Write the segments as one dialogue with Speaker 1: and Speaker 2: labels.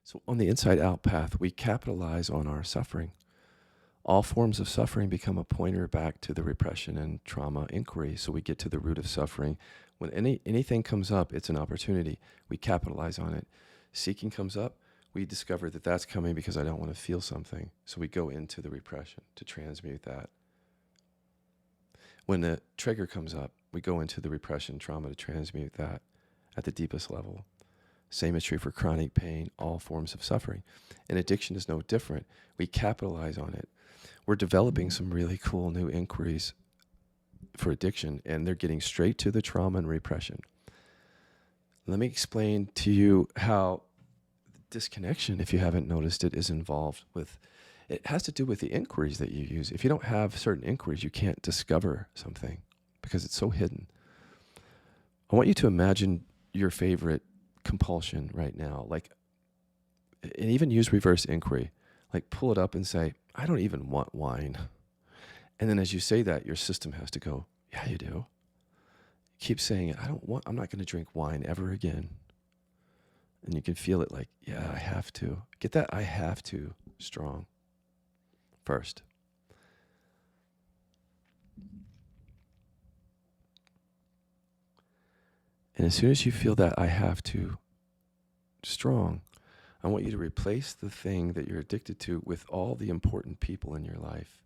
Speaker 1: So on the inside out path, we capitalize on our suffering. All forms of suffering become a pointer back to the repression and trauma inquiry. So we get to the root of suffering. When anything comes up, it's an opportunity. We capitalize on it. Seeking comes up, we discover that that's coming because I don't want to feel something. So we go into the repression to transmute that. When the trigger comes up, we go into the repression trauma to transmute that at the deepest level. Same is true for chronic pain, all forms of suffering. And addiction is no different. We capitalize on it. We're developing some really cool new inquiries for addiction, and they're getting straight to the trauma and repression. Let me explain to you how disconnection, if you haven't noticed it, is involved with, it has to do with the inquiries that you use. If you don't have certain inquiries, you can't discover something because it's so hidden. I want you to imagine your favorite compulsion right now, like, and even use reverse inquiry, like pull it up and say, I don't even want wine. And then as you say that, your system has to go, yeah, you do. Keep saying it. I'm not going to drink wine ever again. And you can feel it like, yeah, I have to. Get that I have to strong first. And as soon as you feel that I have to strong, I want you to replace the thing that you're addicted to with all the important people in your life.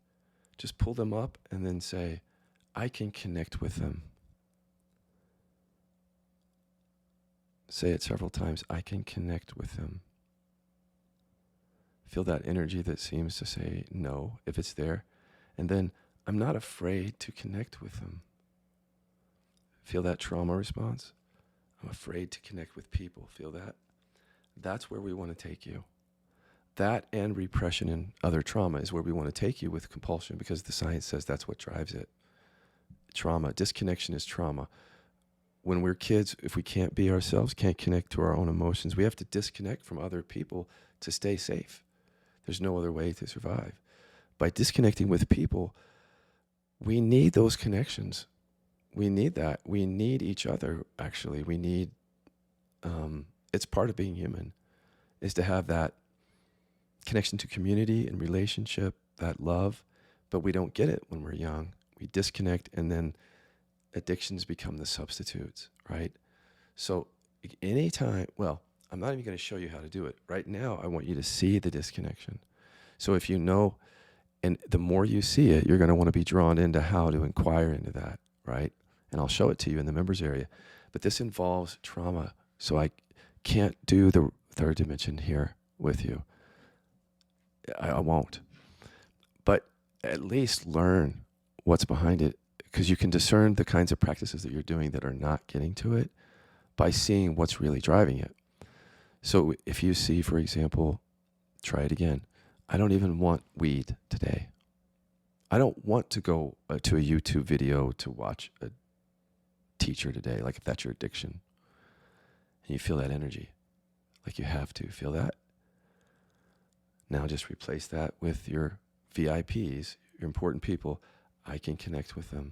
Speaker 1: Just pull them up and then say, I can connect with them. Say it several times. I can connect with them. Feel that energy that seems to say no, if it's there. And then, I'm not afraid to connect with them. Feel that trauma response? I'm afraid to connect with people. Feel that? That's where we want to take you. That and repression and other trauma is where we want to take you with compulsion, because the science says that's what drives it. Trauma, disconnection is trauma. When we're kids, if we can't be ourselves, can't connect to our own emotions, we have to disconnect from other people to stay safe. There's no other way to survive. By disconnecting with people, we need those connections. We need that. We need each other, actually. We need, it's part of being human, is to have that connection to community and relationship, that love, but we don't get it when we're young. We disconnect, and then addictions become the substitutes, right? So anytime, well, I'm not even going to show you how to do it. Right now, I want you to see the disconnection. So if you know, and the more you see it, you're going to want to be drawn into how to inquire into that, right? And I'll show it to you in the members area. But this involves trauma, so I can't do the third dimension here with you. I won't. But at least learn what's behind it, because you can discern the kinds of practices that you're doing that are not getting to it by seeing what's really driving it. So if you see, for example, try it again. I don't even want weed today. I don't want to go to a YouTube video to watch a teacher today, like if that's your addiction. And you feel that energy, like you have to feel that. Now just replace that with your VIPs, your important people. I can connect with them.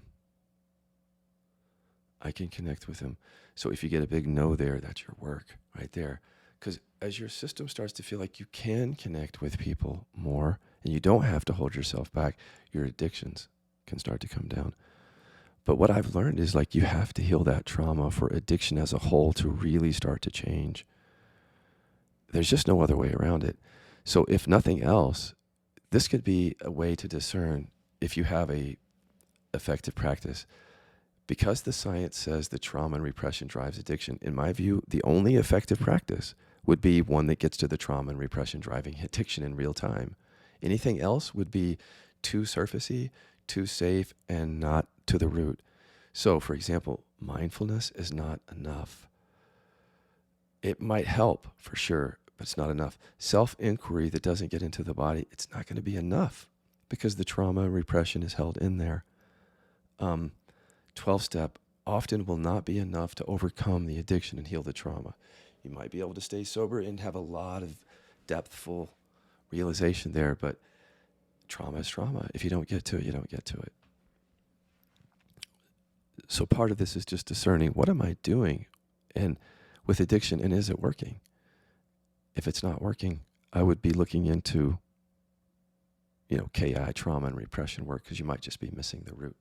Speaker 1: I can connect with them. So if you get a big no there, that's your work right there. Because as your system starts to feel like you can connect with people more and you don't have to hold yourself back, your addictions can start to come down. But what I've learned is, like, you have to heal that trauma for addiction as a whole to really start to change. There's just no other way around it. So if nothing else, this could be a way to discern if you have a effective practice. Because the science says that trauma and repression drives addiction, in my view, the only effective practice would be one that gets to the trauma and repression driving addiction in real time. Anything else would be too surfacey, too safe, and not to the root. So, for example, mindfulness is not enough. It might help for sure, but it's not enough. Self-inquiry that doesn't get into the body, it's not going to be enough because the trauma and repression is held in there. 12-step often will not be enough to overcome the addiction and heal the trauma. You might be able to stay sober and have a lot of depthful realization there, but trauma is trauma. If you don't get to it, you don't get to it. So part of this is just discerning, what am I doing and with addiction, and is it working? if it's not working, I would be looking into, KI, trauma and repression work, because you might just be missing the root.